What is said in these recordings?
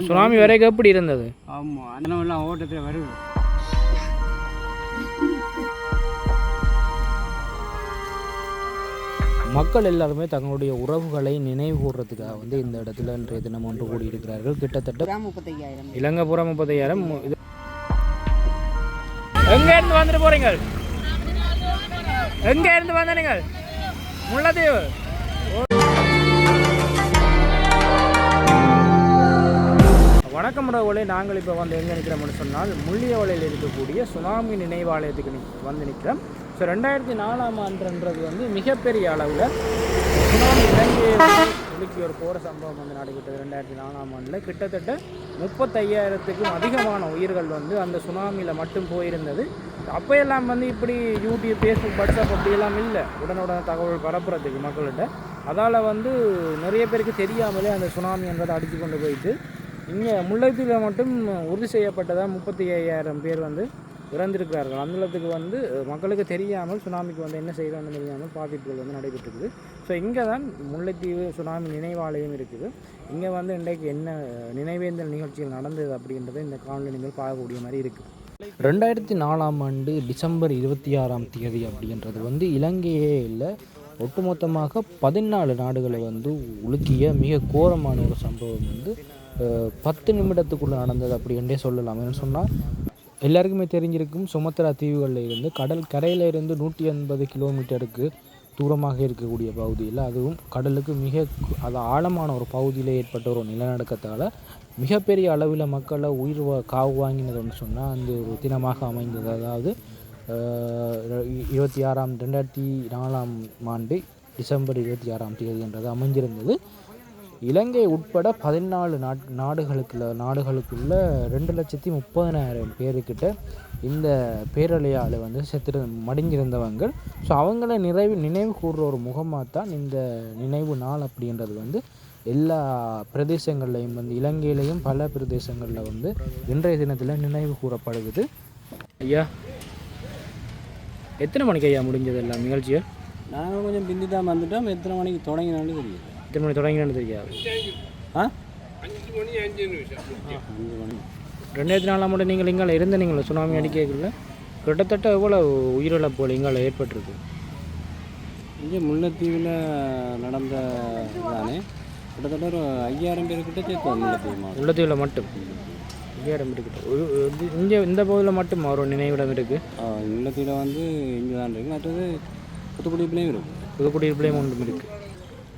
Tsunami வரைக்கும் எப்படி இருந்தது? ஆமாம், அண்ணெல்லாம் ஓட்டத்தில் வருது. மக்கள் எல்லாருமே தங்களுடைய உறவுகளை நினைவு கூறுறதுக்காக வந்து இந்த இடத்துல இன்றைய தினம் ஒன்று கூடி இருக்கிறார்கள். கிட்டத்தட்ட 35,000 இலங்கைபுரம் 30,000. எங்க இருந்து வந்துட்டு போறீங்க? எங்க இருந்து வந்தீங்க? முல்லைத்தீவு. வணக்கம் உறவுகளே, நாங்கள் இப்போ வந்து எங்கே நிற்கிறோம்னு சொன்னால் முள்ளியவளையில் இருக்கக்கூடிய சுனாமி நினைவாலயத்துக்கு வந்து நிற்கிறோம். ஸோ 2004ஆம் ஆண்டுன்றது வந்து மிகப்பெரிய அளவில் சுனாமி இலங்கையை உலுக்கி ஒரு போகிற சம்பவம் வந்து நடைபெற்றது. 2004ஆம் ஆண்டில் கிட்டத்தட்ட 35,000க்கும் அதிகமான உயிர்கள் வந்து அந்த சுனாமியில் மட்டும் போயிருந்தது. அப்போ எல்லாம் வந்து இப்படி யூடியூப், ஃபேஸ்புக், வாட்ஸ்அப் அப்படியெல்லாம் இல்லை உடனுடன் தகவல் பரப்புறதுக்கு மக்கள்கிட்ட. அதால் வந்து நிறைய பேருக்கு தெரியாமலே அந்த சுனாமின்றதை அடித்து கொண்டு போயிட்டு இங்கே முல்லைத்தீவில் மட்டும் உறுதி செய்யப்பட்டதாக 35,000 பேர் வந்து இறந்திருக்கிறார்கள். அந்தளத்துக்கு வந்து மக்களுக்கு தெரியாமல் சுனாமிக்கு வந்து என்ன செய்யணும்னு தெரியாமல் பாதிப்புகள் வந்து நடைபெற்றிருக்குது. ஸோ இங்கே தான் முல்லைத்தீவு சுனாமி நினைவாலயம் இருக்குது. இங்கே வந்து இன்றைக்கு என்ன நினைவேந்தல் நிகழ்ச்சிகள் நடந்தது அப்படின்றத இந்த காணொலி நீங்கள் பார்க்கக்கூடிய மாதிரி இருக்குது. 2004ஆம் ஆண்டு டிசம்பர் 26ஆம் தேதி அப்படின்றது வந்து இலங்கையே இல்லை, ஒட்டுமொத்தமாக 14 நாடுகளை வந்து உலுக்கிய மிக கோரமான ஒரு சம்பவம் வந்து 10 நிமிடத்துக்குள்ளே நடந்தது அப்படின்றே சொல்லலாம். என்ன சொன்னால் எல்லாருக்குமே தெரிஞ்சிருக்கும், சுமத்ரா தீவுகளில் இருந்து கடல் கரையில் இருந்து 180 கிலோமீட்டருக்கு தூரமாக இருக்கக்கூடிய பகுதியில், அதுவும் கடலுக்கு அது ஆழமான ஒரு பகுதியில் ஏற்பட்ட ஒரு நிலநடுக்கத்தால் மிகப்பெரிய அளவில் மக்களை உயிர் காவு வாங்கினதுன்னு சொன்னால் அந்த ஒரு தினமாக அமைந்தது. அதாவது 2004ஆம் ஆண்டு டிசம்பர் 26ஆம் தேதி என்றது அமைஞ்சிருந்தது. இலங்கை உட்பட 14 நாடுகளுக்குள்ள 2,30,000 பேருக்கிட்ட இந்த பேரலையால் வந்து மடிஞ்சிருந்தவங்க. ஸோ அவங்கள நினைவு கூறுற ஒரு முகமாக தான் இந்த நினைவு நாள் அப்படின்றது வந்து எல்லா பிரதேசங்கள்லையும் வந்து இலங்கையிலையும் பல பிரதேசங்களில் வந்து இன்றைய தினத்தில் நினைவு கூறப்படுகிறது. ஐயா, எத்தனை மணிக்கு ஐயா முடிஞ்சது எல்லாம் நிகழ்ச்சியை? நாங்கள் கொஞ்சம் பிந்தி தான் வந்துட்டோம். எத்தனை மணிக்கு தொடங்கினாலும் தெரியுது. எத்தனை மணி தொடங்கினான்னு தெரியாது. 5 மணி. 2004ஆம் ஆண்டு நீங்கள் இங்கே இருந்தீங்களா சுனாமி அடிக்கல? கிட்டத்தட்ட எவ்வளோ உயிரிழப்புகள் இங்கே ஏற்பட்டிருக்கு? இங்கே முல்லைத்தீவில் நடந்த தானே கிட்டத்தட்ட ஒரு 5,000 பேர்கிட்ட சேர்த்து முல்லைத்தீவில் மட்டும் 5,000 பேர்கிட்ட. இங்கே இந்த பகுதியில் மட்டும் ஒரு நினைவிடம் இருக்குது. முல்லைத்தீவில் வந்து இங்கே தான் இருக்குது. மற்றது புதுக்குடிப்பிலையும் இருக்குது. புதுக்குடிப்பிலையும் ஒன்றும் இருக்குது.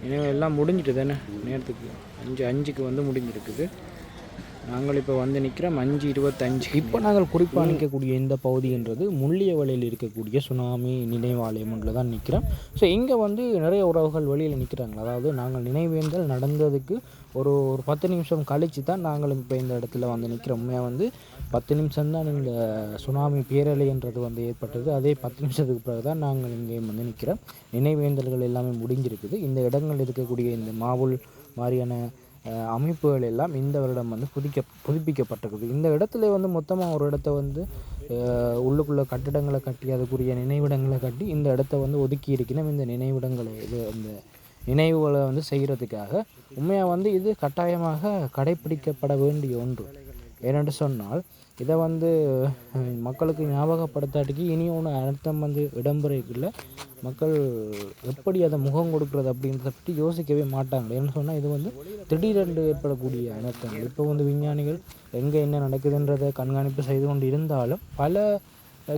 எனவே எல்லாம் முடிஞ்சிட்டு தானே நேரத்துக்கு 5:05க்கு வந்து முடிஞ்சிருக்குது. நாங்கள் இப்போ வந்து நிற்கிறோம் 5:25. இப்போ நாங்கள் குறிப்பாக நிற்கக்கூடிய இந்த பகுதின்றது முள்ளியவளையில் இருக்கக்கூடிய சுனாமி நினைவாலயம் ஒன்றில் தான் நிற்கிறோம். ஸோ இங்கே வந்து நிறைய உறவுகள் வெளியில் நிற்கிறாங்க. அதாவது நாங்கள் நினைவேந்தல் நடந்ததுக்கு ஒரு 10 நிமிஷம் கழித்து தான் நாங்களும் இப்போ இந்த இடத்துல வந்து நிற்கிறோம். உண்மையாக வந்து 10 நிமிஷம்தான் இந்த சுனாமி பேரலைன்றது வந்து ஏற்பட்டது. அதே 10 நிமிஷத்துக்கு பிறகு தான் நாங்கள் இங்கே வந்து நிற்கிறோம். நினைவேந்தல்கள் எல்லாமே முடிஞ்சிருக்குது. இந்த இடங்கள் இருக்கக்கூடிய இந்த மாவுல் மாதிரியான அமைப்புகள் எல்லாம் இந்த வருடம் வந்து புதுப்பிக்கப்பட்டிருக்குது. இந்த இடத்துல வந்து மொத்தமாக ஒரு இடத்த வந்து உள்ளுக்குள்ளே கட்டிடங்களை கட்டி அதுக்குரிய நினைவிடங்களை கட்டி இந்த இடத்த வந்து ஒதுக்கி இருக்கணும். இந்த நினைவிடங்களை இந்த நினைவுகளை வந்து செய்கிறதுக்காக உண்மையாக வந்து இது கட்டாயமாக கடைப்பிடிக்கப்பட வேண்டிய ஒன்று. ஏனென்று சொன்னால் இதை வந்து மக்களுக்கு ஞாபகப்படுத்தாட்டிக்கு இனி ஒன்று அர்த்தம் வந்து இடம்பெறக்குள்ள மக்கள் எப்படி அதை முகம் கொடுக்குறது அப்படின்றத பற்றி யோசிக்கவே மாட்டாங்க. ஏன்னு சொன்னால் இது வந்து திடீரென்று ஏற்படக்கூடிய அனர்த்தங்கள். இப்போ வந்து விஞ்ஞானிகள் எங்கே என்ன நடக்குதுன்றதை கண்காணிப்பு செய்து கொண்டு இருந்தாலும் பல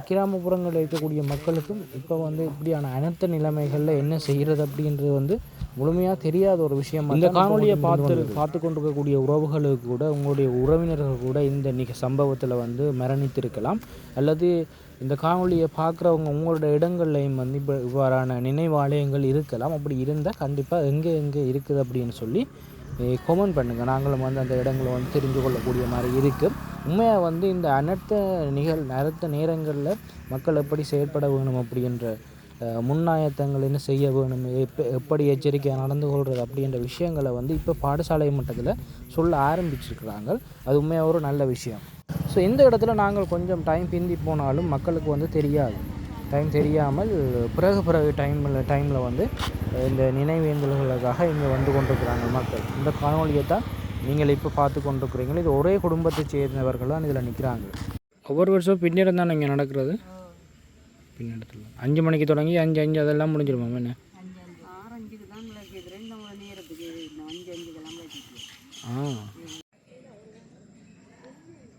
கிராமப்புறங்களில் இருக்கக்கூடிய மக்களுக்கும் இப்போ வந்து இப்படியான அனர்த்த நிலைமைகளில் என்ன செய்கிறது அப்படின்றது வந்து முழுமையாக தெரியாத ஒரு விஷயம். இந்த காணொலியை பார்த்து கொண்டிருக்கக்கூடிய உறவுகளுக்கு கூட, உங்களுடைய உறவினர்கள் கூட இந்த சம்பவத்தில் வந்து மரணித்திருக்கலாம். அல்லது இந்த காணொலியை பார்க்குறவங்க உங்களோட இடங்கள்லையும் வந்து இப்போ இவ்வாறான நினைவாலயங்கள் இருக்கலாம். அப்படி இருந்தால் கண்டிப்பாக எங்கே இருக்குது அப்படின்னு சொல்லி கமெண்ட் பண்ணுங்கள். நாங்களும் வந்து அந்த இடங்களை வந்து தெரிஞ்சு கொள்ளக்கூடிய மாதிரி இருக்குது. உண்மையாக வந்து இந்த அனர்த்த நேரங்களில் மக்கள் எப்படி செயற்பட வேணும் அப்படின்ற முன்னாயத்தங்கள் என்ன செய்ய வேணும், எப்படி எச்சரிக்கையாக நடந்து கொள்வது அப்படின்ற விஷயங்களை வந்து இப்போ பாடசாலை மட்டத்தில் சொல்ல ஆரம்பிச்சிருக்கிறாங்க. அது உண்மையாக ஒரு நல்ல விஷயம். ஸோ இந்த இடத்துல நாங்கள் கொஞ்சம் டைம் பிந்தி போனாலும் மக்களுக்கு வந்து தெரியாமல் பிறகு டைமில் வந்து இந்த நினைவேந்தல்களுக்காக இங்கே வந்து கொண்டிருக்கிறாங்க மக்கள். இந்த காணொலியை தான் நீங்கள் இப்போ பார்த்து கொண்டிருக்கிறீங்களா, இது ஒரே குடும்பத்தை சேர்ந்தவர்கள் தான் இதில் நிற்கிறாங்க. ஒவ்வொரு வருஷம் பின்னேறம் தான் இங்கே நடக்கிறது. பின்னேரத்தில் 5 மணிக்கு தொடங்கி 5 அதெல்லாம் முடிஞ்சிருமா என்ன?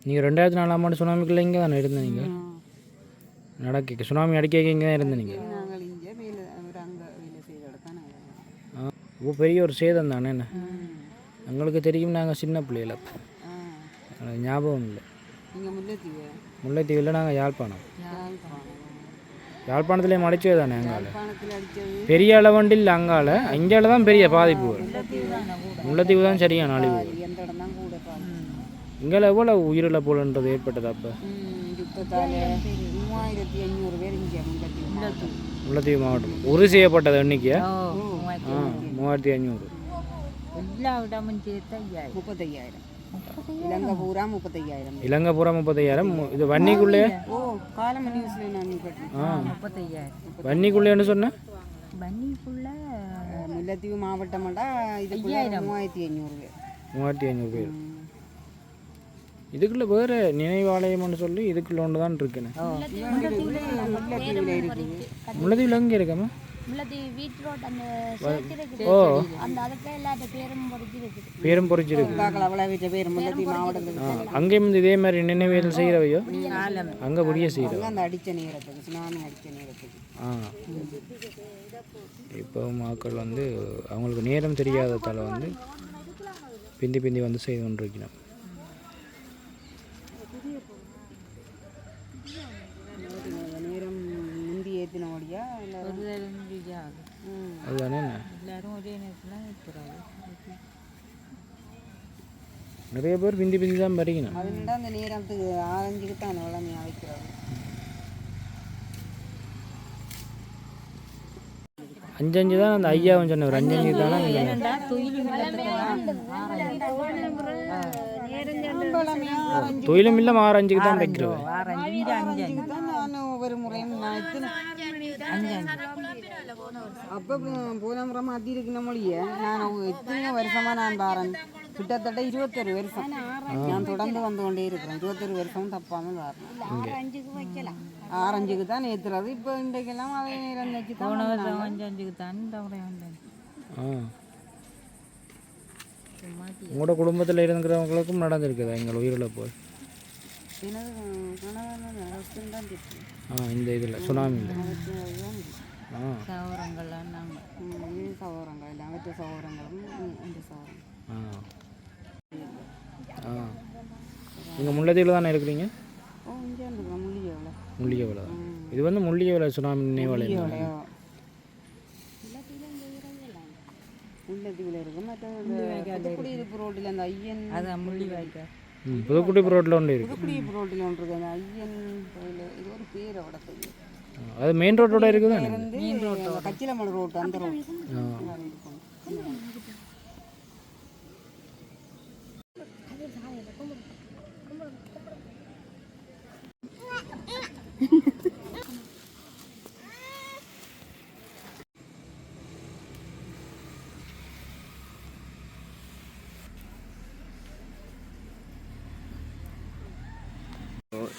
நீங்கள் 2004ஆம் ஆண்டு சுனாமிக்குள்ளே இங்கே தானே இருந்தீங்க? நடக்க சுனாமி அடிக்க இங்கே தான் இருந்தீங்க. இப்போ பெரிய ஒரு சேதம் தானே என்ன? எங்களுக்கு தெரியும், நாங்கள் சின்ன பிள்ளைகள் அப்போ ஞாபகம் இல்லை. முல்லைத்தீவில் நாங்கள் யாழ்ப்பாணத்துலேயே மடிச்சது தானே அங்கால பெரிய அளவண்டு இல்லை. அங்கால தான் பெரிய பாதிப்பு. முல்லைத்தீவு தான் சரியான அழிவு. இங்கே எவ்வளோ உயிரிழப்புன்றது ஏற்பட்டது அப்போ? முல்லைத்தீவு மாவட்டம் உறுதி செய்யப்பட்டது எண்ணிக்கையா? 3500. எல்லா இடமும் சேர்த்து 35,000. இலங்கை பூரா 35,000. இது வன்னிக்குள்ளே? வன்னிக்குள்ளேன்னு சொன்னேன். வன்னிக்குள்ள முல்லைத்தீவு மாவட்டமாண்டா இது 3500 பேர். இதுக்குள்ள வேற நினைவாலயம்னு சொல்லி இதுக்குள்ள ஒன்று தான் இருக்குன்னு. முல்லைத்தீவில் எங்கே இருக்காமா? பேரும் பொறிச்சிருக்கு. அங்கேயும் இதே மாதிரி நினைவேல் செய்கிறவையோ அங்கே புரிய செய்கிறோம். இப்போ மக்கள் வந்து அவங்களுக்கு நேரம் தெரியாததால் வந்து பிந்தி வந்து செய்து கொண்டிருக்கணும். அதுதானே நிறைய பேர் பிந்தி தான் பறிக்கணும். அந்த நேரத்துக்கு 6-5க்கு தான் வளமையாக வைக்கிறாங்க. 5 தான் அந்த ஐயாவும் சொன்னவர். 5 தானே தொழிலும் இல்லை. 6-5க்கு தான் வைக்கிறோம். ஒவ்வொரு முறையும் அப்போ போன முறை மாற்றி இருக்கிற மொழியை நான் எத்தனை வருஷமாக நான் பாரேன். கிட்டத்தட்ட 21 வருஷம் நான் தொடர்ந்து வந்து கொண்டே இருக்கிறேன். 21 வருஷம் தப்பாமல் வரணும். 6-5க்கு தான் ஏற்றுறது. இப்போ இன்றைக்கெல்லாம் அதே நேரம் வச்சு போன வருஷம் 5-5க்கு தான் தவறை வந்தேன். உங்களோட குடும்பத்தில் இருக்கிறவங்களுக்கும் நடந்திருக்குதா எங்கள் உயிரிழப்பு? இந்த இதில் சுனாமியில் சவரங்கள்லாம் சவரங்கள் இல்லை, அவற்ற சவரங்களும் இந்த சவரம். நீங்கள் முல்லைத்தீவில் தானே இருக்கிறீங்க? இங்கே இருக்கிறோம். முள்ளியவளை. இது வந்து முள்ளியவளை சுனாமி நினைவாலயம். முல்லைத்தீவில் இருக்கு. மற்ற குடியிருப்பு ரோட்டில் அந்த ஐயன், அதான் முள்ளிவாய்க்கா புதுக்குடிப்பு ரோட்டில் ஒன்று இருக்குது. புதுக்குடியிருப்பு ரோட்டில் ஒன்று இருக்குது. அந்த ஐயன் கோயில், இது ஒரு பேரோட தெரியும். அது மெயின் ரோட்டோட இருக்குது தானே? மெயின் ரோட்டோ கச்சிலமலை ரோட்டு அந்த ரோடு.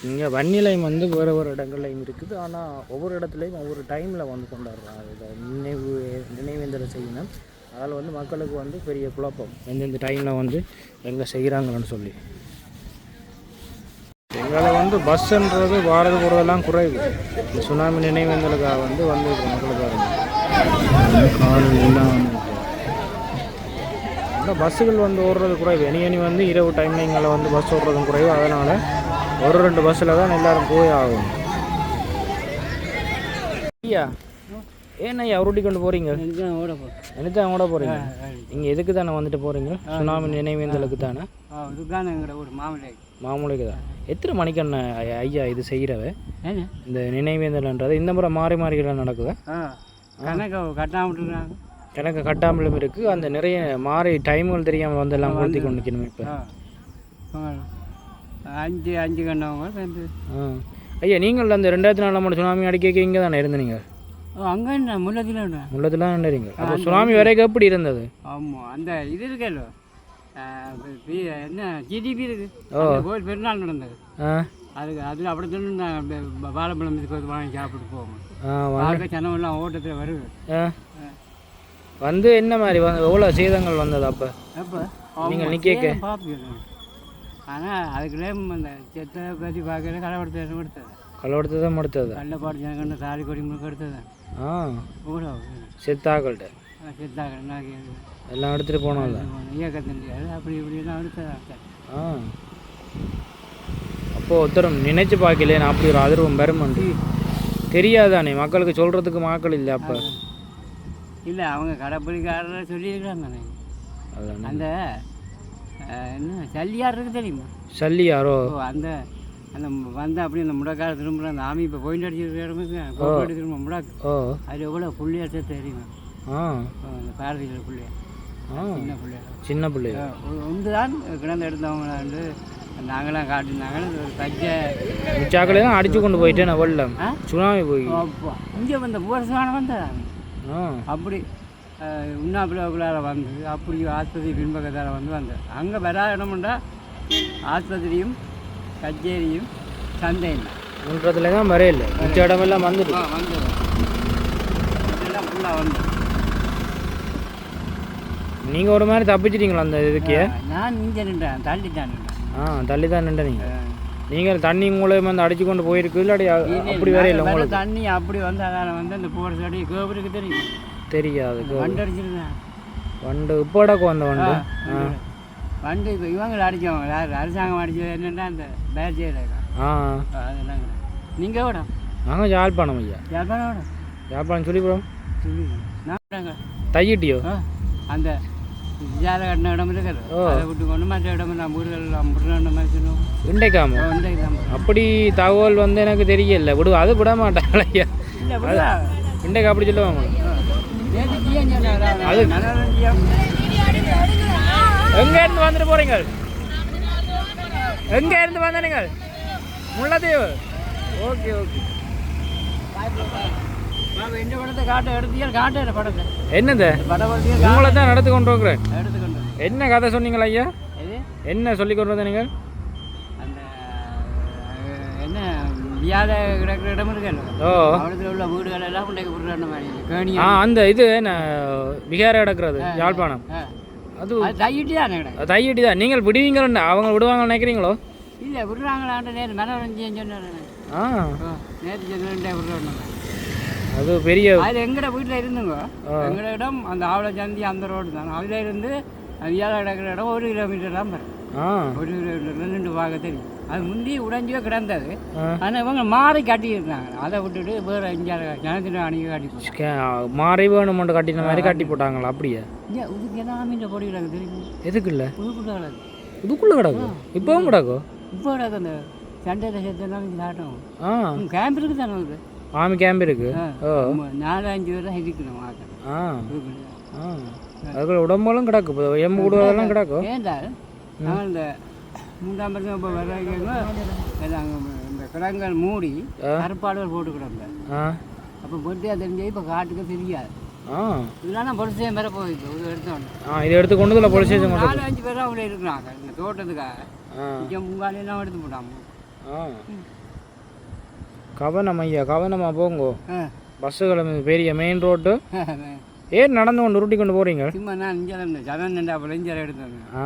இங்கே வன்னிலையும் வந்து வேறு இடங்கள்லையும் இருக்குது. ஆனால் ஒவ்வொரு இடத்துலையும் ஒவ்வொரு டைமில் வந்து கொண்டாடுறாங்க. இதை நினைவேந்தலை செய்யணும். அதில் வந்து மக்களுக்கு வந்து பெரிய குழப்பம், எந்தெந்த டைமில் வந்து எங்கே செய்கிறாங்கன்னு சொல்லி. எங்களை வந்து பஸ்ஸுன்றது வாரது போகிறதெல்லாம் குறைவு. இந்த சுனாமி நினைவேந்தலுக்காக வந்து மக்களுக்காக இந்த பஸ்ஸுகள் வந்து ஓடுறது குறைவு. இனி வந்து இரவு டைமில் எங்களை வந்து பஸ் ஓடுறதும் குறைவு. அதனால் 1-2 பஸ்ஸில் தான் எல்லோரும் போய் ஆகும். ஐயா ஏன் ஐயா உருட்டி கொண்டு போகிறீங்க? எனக்கு ஓட போகிறீங்க? நீங்கள் எதுக்கு தானே வந்துட்டு போகிறீங்க? சுனாமி நினைவேந்தலுக்கு தானே? மாமூலைக்கு தான். எத்தனை மணிக்கண்ண ஐயா இது செய்கிறவ இந்த நினைவேந்தல்ன்றது? இந்த முறை மாறிலாம் நடக்குதா? கணக்கு கட்டாமலும் இருக்குது. அந்த நிறைய மாறி டைம்கள் தெரியாமல் வந்து எல்லாம் கொளுத்தி கொண்டு நிற்கணும். இப்போ 5 கண்டவங்க. ஐயா நீங்கள் அந்த 2004ஆம் ஆண்டு சுனாமி அடிக்க இங்கே தானே இருந்தீங்க? அங்கே முல்லத்தில் இருந்தீங்க. அப்போ சுனாமி வரைக்கும் எப்படி இருந்தது? ஆமாம், அந்த இது இருக்கല്ലോ என்ன ஜிடிபி இருக்கு கோயில் பெருநாள் நடந்தது ஆ அதுக்கு அதில் அப்படி சொன்னு வாழைப்பழம் இதுக்கு வாங்கி சாப்பிட்டு போவோம் ஆ பார்க்க ஜனமெல்லாம் ஓட்டத்தில் வருது வந்து என்ன மாதிரி வந்து எவ்வளோ சேதங்கள் வந்தது அப்போ அப்போ நீங்கள் நிற்க பார்ப்பீங்க ஆனால் அதுக்குள்ளே அந்த செத்தை பற்றி பார்க்கல கலவரத்தை எடுத்தது கலவரத்தை தான் முடித்தது கள்ளப்பாடு ஜனகண்ட தாலி கொடி முழுக்க எடுத்தது ஆ கூட செத்தாக்கள்கிட்ட செத்தாக்க எல்லாம் எடுத்துகிட்டு போனோம்ல இயக்கத்தின் அப்படி இப்படிலாம் எடுத்ததா ஆ அப்போது ஒருத்தரும் நினைச்சு பார்க்கலையே நான் அப்படி ஒரு அதிர்வம் பெருமண்டு தெரியாதானே மக்களுக்கு சொல்கிறதுக்கு மக்கள் இல்லை அப்போ இல்லை அவங்க கடைப்பிடிக்காரர் சொல்லியிருக்கிறாங்க அதான் அந்த என்ன சல்லியார் இருக்கு தெரியுமா சல்லி யாரோ அந்த அந்த வந்து அப்படி அந்த முடக்கார திரும்ப அந்த ஆமி இப்போ போயிட்டு அடிச்சிருக்க திரும்ப முடாக்கு ஓ அது எவ்வளோ புள்ளியாக தெரியுமா ஆ அந்த பாரதியில் புள்ளியா சின்ன பிள்ளையா சின்ன பிள்ளையா ஒன்று தான் கிடந்து எடுத்தவங்கள வந்து நாங்களாம் காட்டினாங்க ஒரு கஜ்ஜை சாக்களை தான் அடித்து கொண்டு போயிட்டேன் நான் வெள்ளம் சுனாமி போய் அப்போ இங்கே வந்த வருஷமான வந்தாங்க ஆ அப்படி உண்ணாப்பிள்ளைக்குள்ளார வந்து அப்படி ஆஸ்பத்திரி பின்பக்கத்தால் வந்தேன் அங்கே வராத இடமுண்டா ஆஸ்பத்திரியும் கச்சேரியும் சந்தையும் முன்றதுல தான் வரையில்லை மிச்ச இடமெல்லாம் வந்துட்டு வந்து இதெல்லாம் ஃபுல்லாக வந்து நீங்கள் ஒரு மாதிரி தப்பிச்சிட்டீங்களா அந்த இதுக்கே நான் இங்கே நின்றேன் தள்ளிட்டான் ஆ தள்ளி தான் நின்ற நீங்கள் தண்ணி மூலயமா வந்து அடிச்சு கொண்டு போயிருக்கு இல்லாடி அப்படி வரையில்லை உங்களுக்கு தண்ணி அப்படி வந்து அதால் வந்து அந்த போகிற சடி கோபுருக்கு தெரியும் தெரியாது வண்டு அடிச்சிருந்தேன் வண்டு இப்போடக்கு வந்த வண்டு வண்டு இப்போ இவங்களை அடித்தவங்க யார் அரசாங்கம் அடித்தது என்னென்னா அந்த பேட்சியில் ஆ அதெல்லாம் நீங்கள் விட நாங்கள் யாழ்ப்பாணம் ஐயா யாழ்ப்பாணம் விட யாழ்ப்பாணம் சொல்லிவிடும் சொல்லி நான் தையிட்டியோ அந்த ஜாத கட்டின இடம் இருக்கிறது அதை விட்டு கொண்டு மற்ற இடம் நான் வீடுகள் ஐம்பது மாதிரி சொல்லுவோம் இண்டைக்காம அப்படி தகவல் வந்து எனக்கு தெரியல விடு அது விட மாட்டாங்களா ஐயா இல்லை இண்டைக்கு அப்படி சொல்லுவாங்க அது எங்க இருந்து வந்துட்டு போறீங்க எங்க இருந்து வந்தீங்க முல்லைத்தீவு ஓகே ஓகே இந்த படத்தை காட்ட எடுத்தீங்க காட்ட படத்தை என்னது படம் உங்களை தான் நடத்து கொண்டு இருக்கிறேன் எடுத்துக்கொண்டு என்ன கதை சொன்னீங்களா ஐயா எது என்ன சொல்லி கொண்டு வந்த நீங்கள் அந்த என்ன வியாத கிடக்கிற இடம் இருக்குல்ல ஓ அவளத்தில் உள்ள வீடுகள் எல்லாம் கொண்டு விடுற மாதிரி கேணி ஆ அந்த இது என்ன விகார கிடக்கிறது யாழ்ப்பாணம் அது தையிட்டு தான் கிடக்கு தையிட்டி தான் நீங்கள் விடுவீங்களா அவங்க விடுவாங்கன்னு நினைக்கிறீங்களோ இல்லை விடுறாங்களான்ட்டு நேற்று மனோரஞ்சன் சொன்னார் ஆ நேற்று சொன்னே விடுறோம் அது பெரிய அதில் எங்கட வீட்டில் இருந்துங்க எங்கட இடம் அந்த ஆவளை சந்தி அந்த ரோடு தான் அதில் இருந்து வியாழ கிடக்கிற இடம் 1 கிலோமீட்டர் தான் வரும் ஆ 1 கிலோமீட்டர் 2 பார்க்க தெரியும் அது முந்தி உடஞ்சியோ கிடந்தது ஆனால் இவங்க மாறி கட்டியிருக்காங்க அதை விட்டுட்டு வேறு எங்கேயாவது ஜனத்தின அணிக்க காட்டி போட்டாங்க மாறி வேணுமெண்டு கட்டின மாதிரி கட்டி போட்டாங்களா அப்படியே இதுக்கு எல்லாம் மீன் பொடி கிடக்கு தெரியும் எதுக்கு இல்லை புதுக்குள்ள கிடக்கு இதுக்குள்ளே கிடக்கும் இப்போவும் கிடக்கும் இப்போ கிடக்கு அந்த சண்டையில் சேர்த்தெல்லாம் இங்கே காட்டும் ஆ கேம்ப் இருக்குது தானே உங்களுக்கு ஆமி கேம்ப் இருக்கு ஓ 4-5 பேர் தான் இருக்கணும் ஆ ஆ அதுக்குள்ள உடம்பெல்லாம் கிடக்கு எம்பு கூடுவதெல்லாம் கிடக்கும் ஏன்டா நாங்கள் இந்த 3ஆம் வருஷம் இப்போ வர்றாங்க இந்த கிடங்கள் மூடி கருப்பாடுகள் போட்டு கிடந்தேன் அப்போ பொட்டியாக தெரிஞ்சு இப்போ காட்டுக்கு தெரியாது ஆ இதெல்லாம் பொலிசே மேலே போயிருக்கு இது எடுத்தோன்னு இதை எடுத்து கொண்டு இதில் போலீஸ் ஸ்டேஷன் 4-5 பேரும் அவங்களே இருக்கிறாங்க இந்த தோட்டத்துக்காக இங்கே முங்காலையெல்லாம் எடுத்து போட்டாங்க ஆ கவனம் ஐயா கவனமாக போங்கோ பஸ்ஸு கிளம்பி பெரிய மெயின் ரோட்டு ஏன் நடந்து கொண்டு உருட்டி கொண்டு போகிறீங்க சும்மா நான் இங்கே ஜனம் நின்றா அப்புறம் இங்கே எடுத்தேன் ஆ